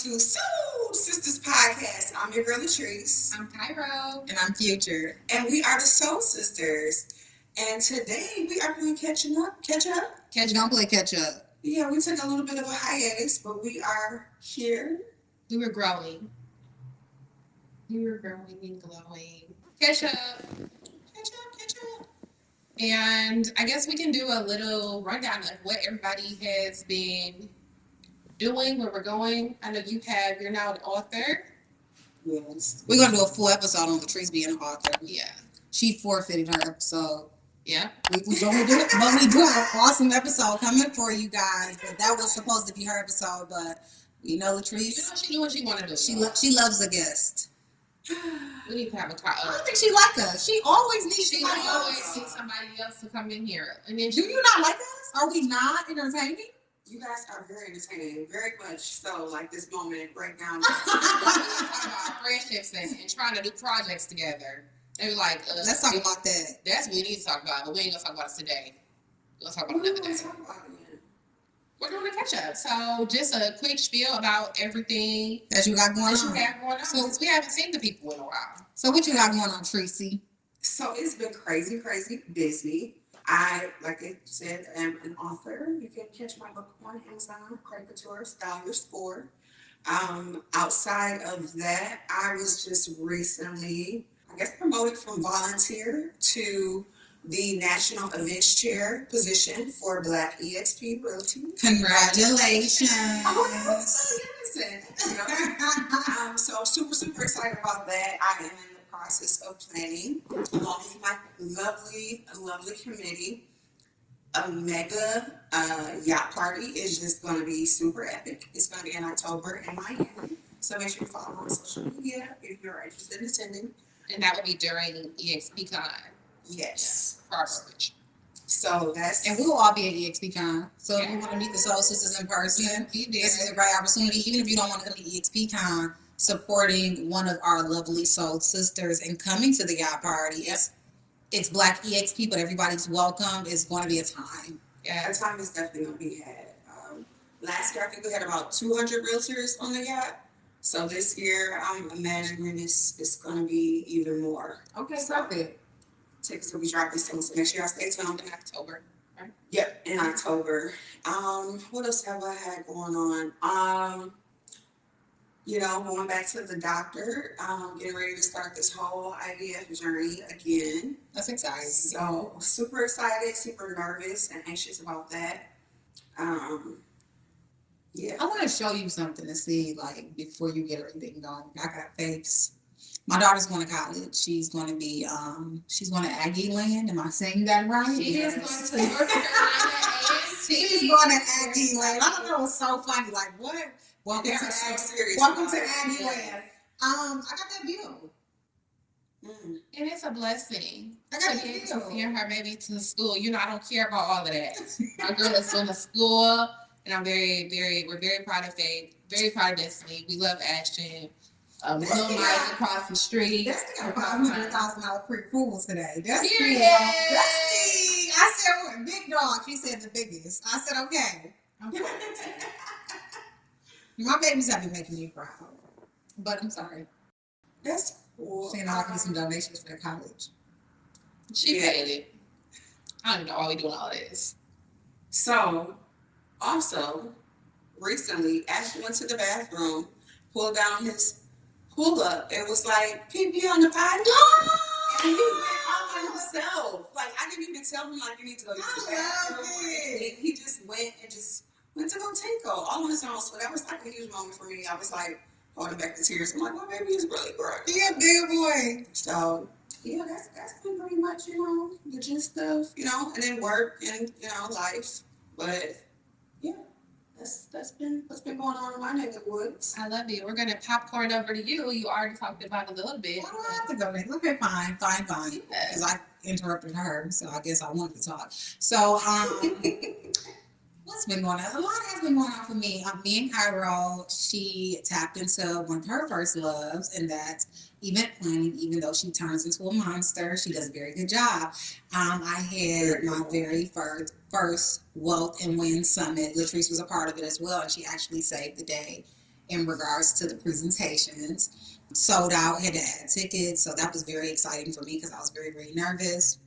to Sold Sistas podcast. I'm your girl Latrice. I'm Cairo. And I'm Future. And we are the Sold Sisters. And today we are going to catch up. Gonna play catch up. Yeah, we took a little bit of a hiatus, but we are here. We were growing. And glowing. Catch up. And I guess we can do a little rundown of what everybody has been doing, where we're going. I know you're now an author. Yes. We're gonna do a full episode on Latrice being an author. Yeah. She forfeited her episode. Yeah. We don't do it, but we do have an awesome episode coming for you guys. But that was supposed to be her episode, but you know Latrice. She knew what she wanted to do. She loves a guest. We need to have a I don't think she like us. She always needs somebody else to come in here. And then do you not like us? Are we not entertaining? You guys are very entertaining, very much so. Like this moment breakdown. talking about friendships and trying to do projects together. They were like, let's talk about that. That's what we need to talk about, but we ain't gonna talk about it today. We're gonna talk about it another day. We're doing a catch up. So just a quick spiel about everything that you got going on. So we haven't seen the people in a while. So what you got going on, Tracy? So it's been crazy busy. I, like I said, am an author. You can catch my book on Amazon, Caricature, Style Your Sport. Outside of that, I was just recently, promoted from volunteer to the National Events Chair position for Black EXP Realty. Congratulations. So super excited about that. I am in the process of planning, along with my lovely committee, a mega yacht party. Is just going to be super epic. It's going to be in October in Miami. So make sure you follow on social media if you're interested in attending. And that will be during EXPCon. Yes. Properly. So that's... And we will all be at EXPCon. So if you want to meet the Soul Sisters in person, this is a great opportunity. Even if you don't want to come to EXPCon, supporting one of our lovely Soul Sisters and coming to the yacht party. Yep. It's Black EXP, but everybody's welcome. It's going to be a time. Yeah, a time is definitely going to be had. Last year, I think we had about 200 realtors on the yacht. So this year, I'm imagining it's going to be even more. Okay, perfect. Tickets will be dropping soon, so make sure y'all stay tuned in October. Right? Yep, in October. What else have I had going on? Going back to the doctor, getting ready to start this whole IVF journey again. That's exciting. So super excited, super nervous and anxious about that. Yeah. I want to show you something to see, like, before you get everything going. I got fakes. My daughter's going to college. She's going to be, she's going to Aggie Land. Am I saying that right? She is going to North Carolina A&T. She's going to Aggie Land. I thought that was so funny. Like, what? Welcome to Aggie Land. I got that view. And it's a blessing I got to be able to send her maybe to school. I don't care about all of that. My girl is going to school. And I'm we're very proud of Faith, very proud of Destiny. We love Ashton. Little Mike across the street. Destiny got $500,000 pre-approval today. Destiny. I said, big dog. She said the biggest. I said, okay. My babies have been making me proud. But I'm sorry. That's cool. Saying I can do some donations for their college. She paid it. I don't even know why we doing all this. So, also, recently, Ashton went to the bathroom, pulled down his pull-up, and was like, pee on the potty. And he went all by himself. Like, I didn't even tell him, like, you need to go use the bathroom. He just went to go tinkle all on his own. So that was like a huge moment for me. I was like, holding back the tears. I'm like, my baby is really growing. Yeah, big boy. So, yeah, that's been pretty much, the gist of, and then work and, life. But yeah, that's been going on in my neck of the woods. I love you. We're gonna popcorn over to you. You already talked about it a little bit. I don't have to go there. Okay, fine. Because I interrupted her, so I guess I wanted to talk. So, what's been going on? A lot has been going on for me. Me and Cairo, she tapped into one of her first loves, and that's event planning. Even though she turns into a monster, she does a very good job. I had my very first Wealth and Win Summit. Latrice was a part of it as well, and she actually saved the day. in regards to the presentations. Sold out, had to add tickets, so that was very exciting for me because I was very, very nervous.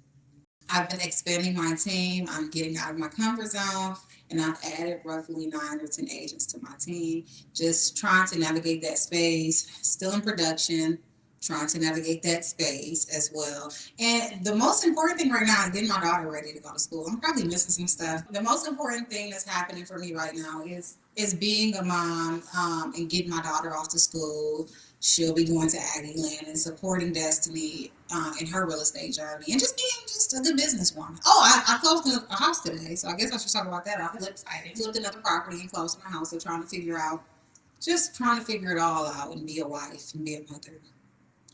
I've been expanding my team. I'm getting out of my comfort zone, and I've added roughly 9 or 10 agents to my team. Just trying to navigate that space. Still in production, trying to navigate that space as well. And the most important thing right now is getting my daughter ready to go to school. I'm probably missing some stuff. The most important thing that's happening for me right now is being a mom and getting my daughter off to school. She'll be going to Aggieland and supporting Destiny in her real estate journey and just being just a good businesswoman. Oh, I closed a house today, so I guess I should talk about that. I flipped another property and closed my house. So just trying to figure it all out and be a wife and be a mother.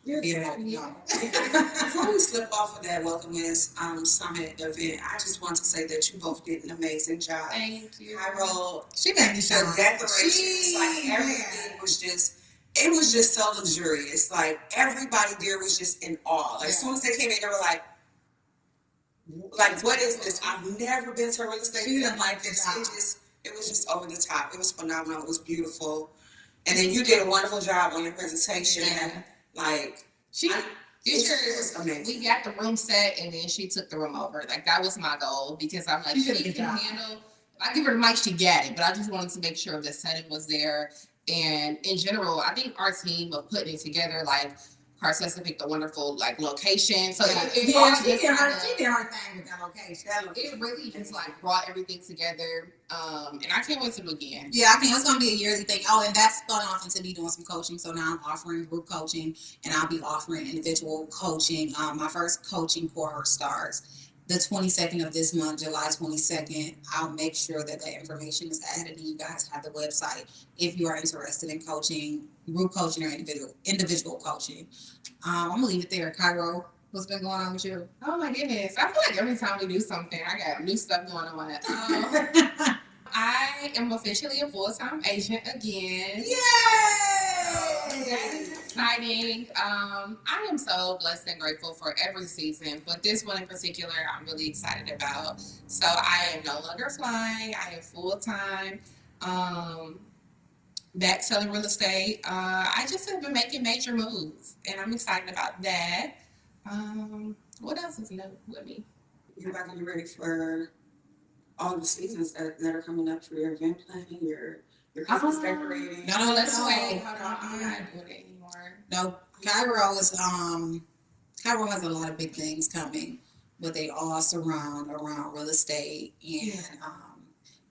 Yeah. Before we slip off of that Welcome West Summit event, I just want to say that you both did an amazing job. Thank you. Cairo, She made me shine. the decorations, like everything was just, it was just so luxurious. Like everybody there was just in awe. Like as soon as they came in, they were like, what is this? I've never been to a real estate event like this. It was just over the top. It was phenomenal. It was beautiful. And then you did a wonderful job on your presentation. Yeah. Like it was amazing. We got the room set, and then she took the room over. Like that was my goal because I'm like, she can handle. I give her the mic, she got it, but I just wanted to make sure the setting was there. And in general, I think our team of putting it together, like Carcessa picked a wonderful like location. So she did her thing with that location. It really just like brought everything together. And I can't wait to do it again. Yeah, I think it's gonna be a yearly thing. Oh, and that's spun off into me doing some coaching. So now I'm offering group coaching, and I'll be offering individual coaching. My first coaching cohort starts the 22nd of this month, July 22nd. I'll make sure that information is added, and you guys have the website if you are interested in coaching, group coaching, or individual coaching. I'm gonna leave it there. Cairo, what's been going on with you? Oh my goodness, I feel like every time we do something, I got new stuff going on. I am officially a full-time agent again. Yay! That is exciting. I am so blessed and grateful for every season, but this one in particular, I'm really excited about. So I am no longer flying. I am full-time. Back selling real estate. I just have been making major moves, and I'm excited about that. What else is new with me? You're about to be ready for all the seasons that are coming up for your event planning, your Christmas decorating. No, let's wait. Hold on, I'm not doing it anymore. No, Cairo has a lot of big things coming, but they all surround around real estate and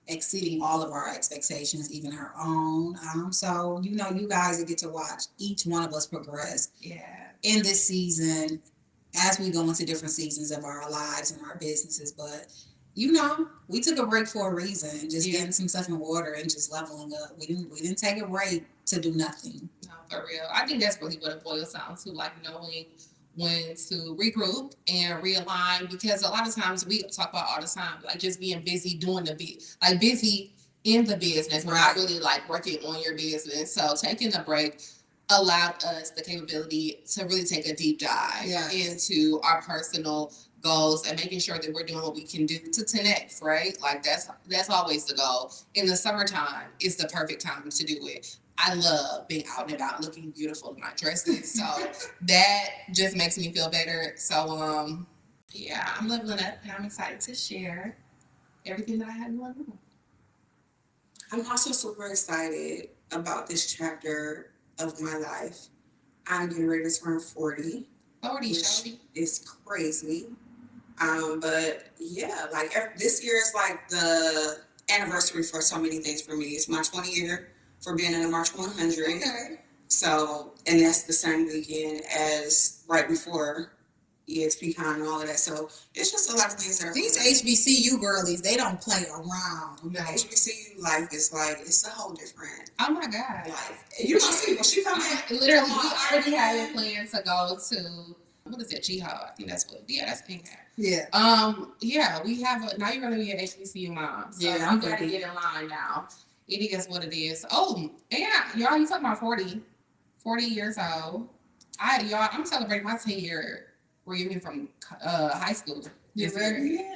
exceeding all of our expectations, even her own. So you guys get to watch each one of us progress. Yeah. In this season, as we go into different seasons of our lives and our businesses, but we took a break for a reason, just getting some stuff in order and just leveling up. We didn't take a break to do nothing. No, for real. I think that's really what it boils down to, like knowing when to regroup and realign, because a lot of times we talk about all the time, like just being busy doing busy in the business. We're not really like working on your business. So taking a break allowed us the capability to really take a deep dive into our personal goals and making sure that we're doing what we can do to 10x, right? Like that's always the goal. In the summertime is the perfect time to do it. I love being out and about looking beautiful in my dresses. So that just makes me feel better. So I'm leveling up and I'm excited to share everything that I had going on. I'm also super excited about this chapter of my life. I'm getting ready to turn 40. 40, which is crazy. But yeah, like this year is like the anniversary for so many things for me. It's my 20 year for being in the March 100. Okay. So, and that's the same weekend as right before EXPCon and all of that. So it's just a lot of things that are these HBCU girlies, they don't play around. The HBCU life is like, it's a whole different my God life. You don't see when she come in. Literally, we already have a plan to go to, what is it, Jihad? I think that's that's thing. Yeah. We have now you're gonna be an HBCU mom. So you gotta get in line now. It is what it is. Oh, yeah, y'all, you talking about 40 years old. I'm celebrating my 10-year reunion from high school. Yeah. I mean,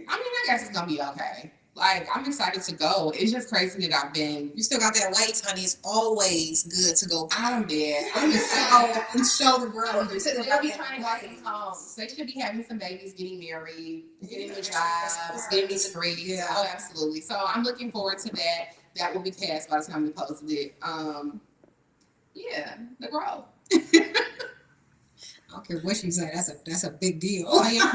I guess it's gonna be okay. Like, I'm excited to go. It's just crazy that I've been. You still got that weight, honey. It's always good to go. I'm dead. I'm And show the world. You still They'll got be that trying to weight. go home. So they should be having some babies, getting married, getting new jobs, getting these degrees. Yeah. Oh, absolutely. So I'm looking forward to that. That will be passed by the time we posted it. Yeah, the growth. I don't care what you say. That's a big deal. Oh, yeah.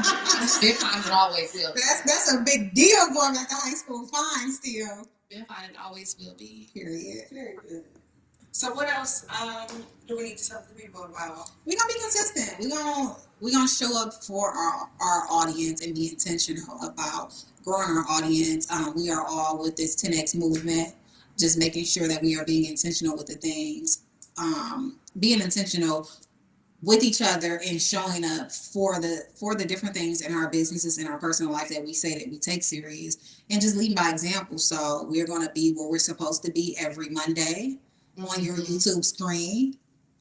Been fine and always will. That's a big deal going back to high school. Fine, still. Been fine and always will be. Period. Very good. So what else do we need to tell the people about? We're gonna be consistent. We're gonna show up for our audience and be intentional about growing our audience. We are all with this 10X movement, just making sure that we are being intentional with the things, being intentional with each other and showing up for the different things in our businesses and our personal life that we say that we take serious, and just leading by example. So we're going to be where we're supposed to be every Monday on your YouTube screen,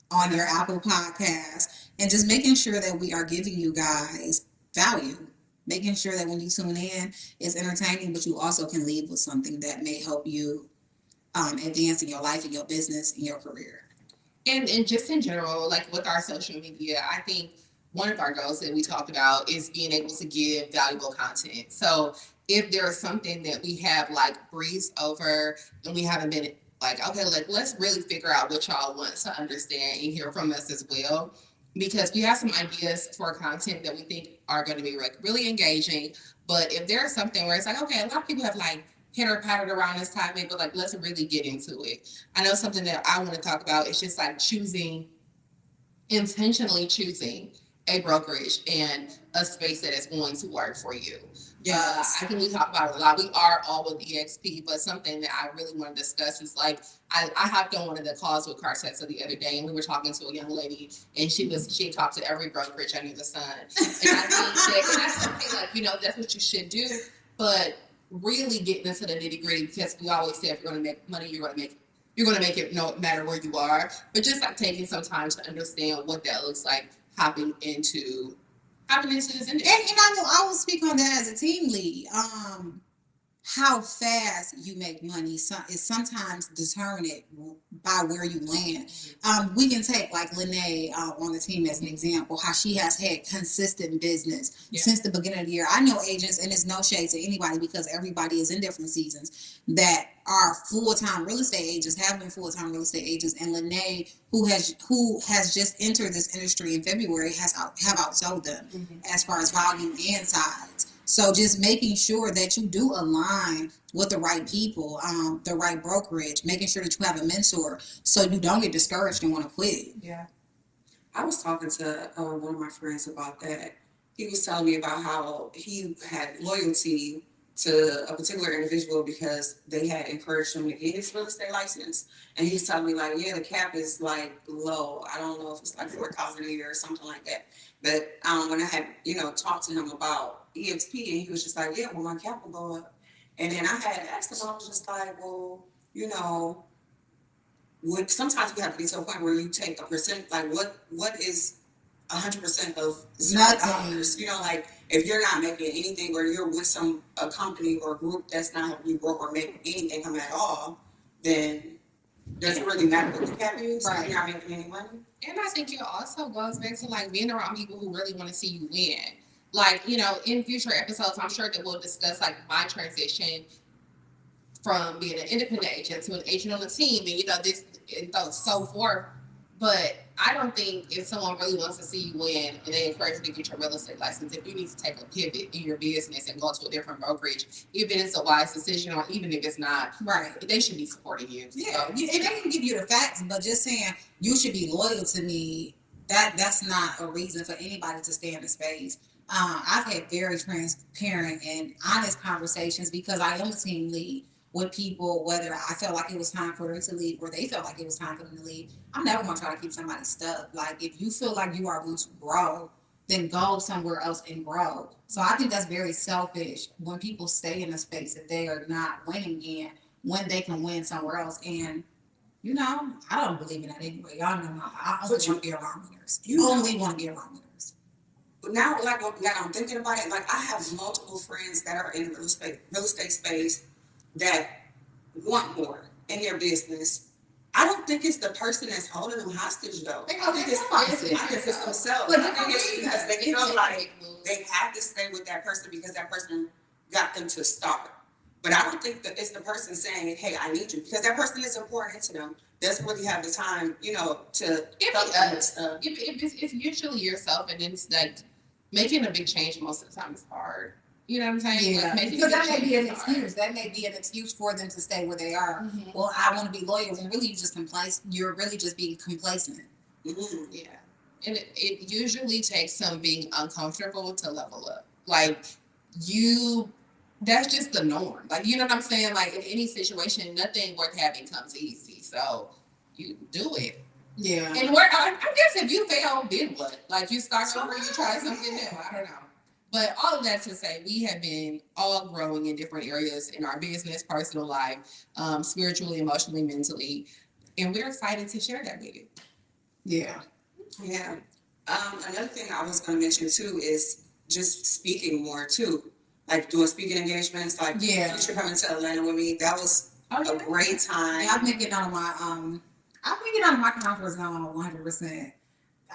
on your Apple podcast, and just making sure that we are giving you guys value, making sure that when you tune in, it's entertaining, but you also can leave with something that may help you advance in your life, in your business, in your career. And just in general, like with our social media, I think one of our goals that we talked about is being able to give valuable content. So if there is something that we have like breezed over and we haven't been like, okay, like let's really figure out what y'all want to understand and hear from us as well. Because we have some ideas for content that we think are going to be like really engaging. But if there's something where it's like, okay, a lot of people have like pitter pattered around this topic, but like let's really get into it. I know something that I want to talk about is just like intentionally choosing a brokerage and a space that is going to work for you. Yes. I think we talk about it a lot. We are all with EXP, but something that I really want to discuss is like I hopped on one of the calls with Cartexa the other day, and we were talking to a young lady, and she talked to every brokerage under the sun, and I think that's something like that's what you should do, but really getting into the nitty gritty, because we always say if you're going to make money, you're going to make it no matter where you are, but just like taking some time to understand what that looks like hopping into this industry. And I will speak on that as a team lead. How fast you make money is sometimes determined by where you land. We can take like Lene on the team as an example, how she has had consistent business since the beginning of the year. I know agents, and it's no shade to anybody because everybody is in different seasons, that are full-time real estate agents, have been full-time real estate agents, and Lene, who has just entered this industry in February, have outsold them as far as volume and size. So just making sure that you do align with the right people, the right brokerage, making sure that you have a mentor so you don't get discouraged and want to quit. Yeah. I was talking to one of my friends about that. He was telling me about how he had loyalty to a particular individual because they had encouraged him to get his real estate license. And he's telling me like, yeah, the cap is like low. I don't know if it's like 4,000 a year or something like that. But when I had, talked to him about EXP, and he was just like, yeah, well, my cap will go up. And then I had asked him, I was just like, well, sometimes you have to be to a point where you take a percent, like what is 100% of $0? Like if you're not making anything, or you're with a company or a group that's not helping you grow or make any income at all, then does it really matter what the cap is? Right. You're not making any money. And I think it also goes back to like being around people who really want to see you win. Like, in future episodes, I'm sure that we'll discuss like my transition from being an independent agent to an agent on the team, and this and so forth. But I don't think if someone really wants to see you win and they encourage you to get your real estate license, if you need to take a pivot in your business and go to a different brokerage, even if it's a wise decision or even if it's not, right, they should be supporting you. Yeah, and they can give you the facts, but just saying you should be loyal to me, that's not a reason for anybody to stay in the space. I've had very transparent and honest conversations because I am a team lead with people, whether I felt like it was time for them to leave or they felt like it was time for them to leave. I'm never going to try to keep somebody stuck. Like, if you feel like you are going to grow, then go somewhere else and grow. So I think that's very selfish when people stay in a space that they are not winning in when they can win somewhere else. And, I don't believe in that anyway. Y'all know I only want to be around winners. You only want to be around winners. now, like now I'm thinking about it, like I have multiple friends that are in the real estate space that want more in their business. I don't think it's the person that's holding them hostage though. I think it's themselves. But I think it's because they feel like moves. they have to stay with that person because that person got them to start. But I don't think that it's the person saying, "Hey, I need you," because that person is important to them. Doesn't really have the time, to help them with stuff. It's usually yourself, and it's like making a big change most of the time is hard. You know what I'm saying? Yeah, Like, because that may be an hard. excuse. That may be an excuse for them to stay where they are. Well, I want to be loyal, and really, you just complacent. You're really just being complacent. Yeah, and it usually takes some being uncomfortable to level up. Like you, that's just the norm. Like you know what I'm saying? Like in any situation, nothing worth having comes easy. So you do it. Yeah. And I guess if you fail, then what? Like you start over, you try something new. I don't know. But all of that to say, we have been all growing in different areas in our business, personal life, spiritually, emotionally, mentally, and we're excited to share that with you. Yeah. Yeah. Another thing I was going to mention too is just speaking more too, like doing speaking engagements. Like, Yeah. you should come into Atlanta with me. That was a great time. Yeah, I've been getting out of my comfort zone 100%.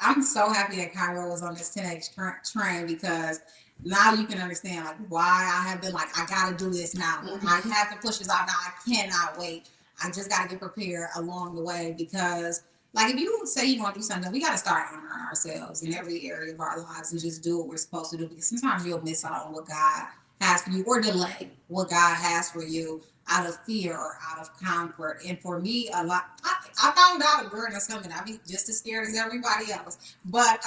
I'm so happy that Cairo was on this 10X train because now you can understand like why I have been like I gotta do this now. I have to push this out now. I cannot wait. I just gotta get prepared along the way because like if you say you want to do something, we gotta start honoring ourselves in every area of our lives and just do what we're supposed to do because sometimes you'll miss out on what God has for you or delay what God has for you out of fear or out of comfort. And for me, a lot, I found out during the summit, I be just as scared as everybody else. But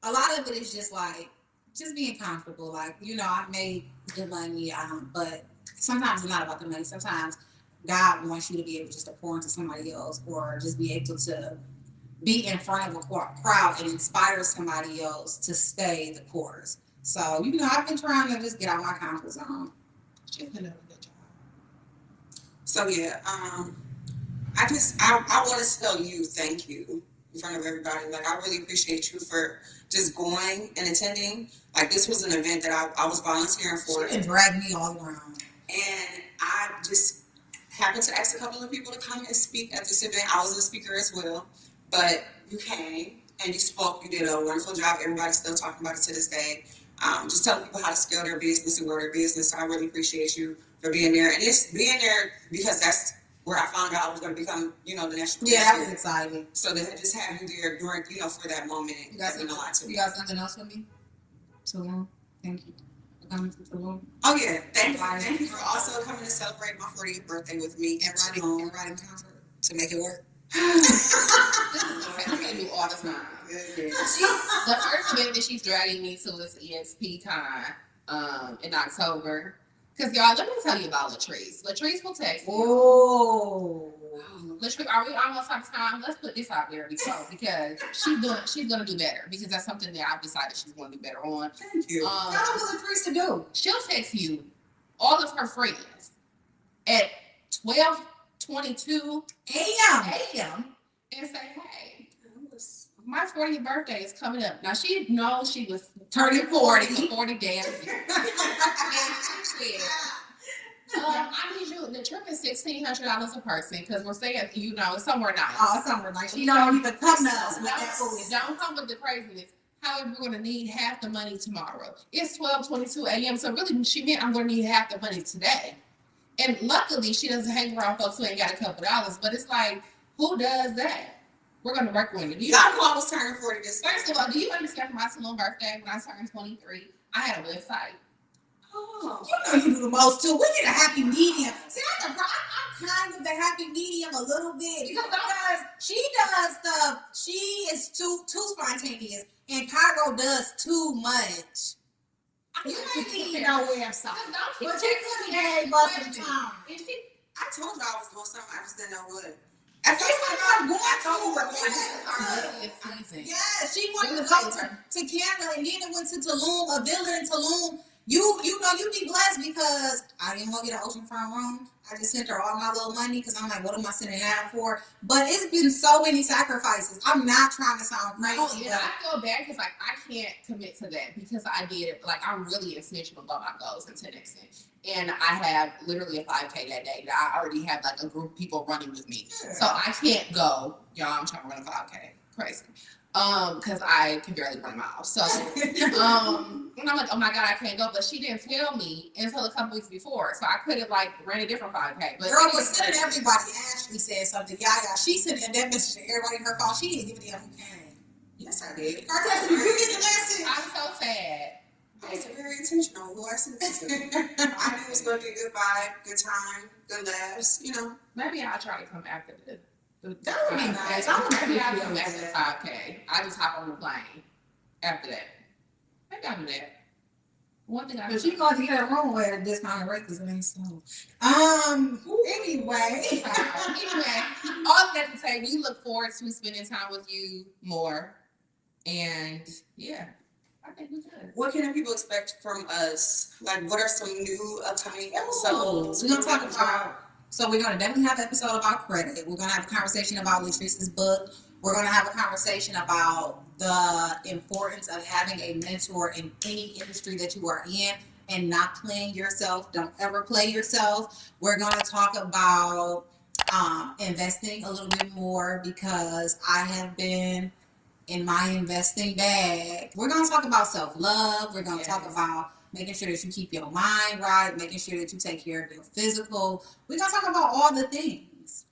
a lot of it is just like, just being comfortable. Like, I've made good money, but sometimes it's not about the money. Sometimes God wants you to be able just to pour into somebody else or just be able to be in front of a crowd and inspire somebody else to stay the course. So, I've been trying to just get out of my comfort zone. She's been doing a good job. So yeah, I want to tell you thank you in front of everybody. Like I really appreciate you for just going and attending. Like this was an event that I was volunteering for. She can drag me all around. And I just happened to ask a couple of people to come and speak at this event. I was a speaker as well, but you came and you spoke. You did a wonderful job. Everybody's still talking about it to this day. Just telling people how to scale their business and grow their business. So I really appreciate you for being there. And it's being there because that's where I found out I was going to become, the national. Yeah, that was exciting. So to just have you there during, for that moment, that meant a lot to me. You got something else for me? So thank you for coming to the room. Oh yeah, thank you. Thank you for also coming to celebrate my 40th birthday with me and writing concert to make it work. I do all the time. The first event that she's dragging me to is EXPCon in October. Because y'all, let me tell you about Latrice. Latrice will text me. Oh. Latrice, are we almost out of time? Let's put this out there because she's gonna do better because that's something that I've decided she's gonna do better on. Thank you. Tell her what Latrice to do. She'll text you all of her friends at 12:22 a.m. and say, hey, my 40th birthday is coming up. Now, she knows she was turning 40 days ago. And she said, I need you. The trip is $1,600 a person because we're saying, it's somewhere nice. Oh, somewhere nice. You don't even come to us with that food. Don't come with the craziness. However, we're going to need half the money tomorrow. It's 12:22 a.m. So really, she meant I'm going to need half the money today. And luckily, she doesn't hang around folks who ain't got a couple dollars. But it's like, who does that? We're going to work on it. I know I was turning 40 this year. First of all, do you understand my saloon birthday when I turned 23? I had a website. Oh. You do the most too. We need a happy medium. See, I'm kind of the happy medium a little bit because she does stuff. She is too spontaneous, and Cairo does too much. You ain't need no website, but you could have gave us some time. I told you I was doing something. I just didn't know what. At first, I told her yeah, she wanted to go to Canada and then it went to Tulum, a villa in Tulum. You be blessed because I didn't want to get an oceanfront room. I just sent her all my little money because I'm like, what am I sending that for? But it's been so many sacrifices. I'm not trying to sound crazy. Oh, yeah, I feel bad because like I can't commit to that because I did like I'm really intentional about my goals and to an extent. And I have literally a 5K that day that I already have like a group of people running with me. Yeah. So I can't go, y'all, I'm trying to run a 5K. Crazy. Because I can barely run miles. So and I'm like, oh my God, I can't go. But she didn't tell me until a couple weeks before. So I could have like ran a different 5K. But girl was sending everybody. Ashley said something. Yeah. She sent that message to everybody in her phone. She didn't give a damn who came. Yes, I did. Did you get the message? I'm so sad. I was very intentional. Who I sent it to. I knew it was going to be a good vibe, good time, good laughs. You know. Maybe I'll try to come after the that would be nice. Maybe I'll come after the 5K. I just hop on the plane after that. Maybe I'll do that. One thing I but she going to get a room at a discounted rate because it ain't so. Anyway. All that to say, we look forward to spending time with you more. And yeah, I think we could. What can people expect from us? Like, what are some new upcoming episodes? We're going to talk about. So we're going to definitely have an episode about credit. We're going to have a conversation about Latrice's book. We're going to have a conversation about the importance of having a mentor in any industry that you are in and not playing yourself. Don't ever play yourself. We're going to talk about investing a little bit more because I have been in my investing bag. We're going to talk about self-love. We're going to talk about making sure that you keep your mind right, making sure that you take care of your physical. We're going to talk about all the things.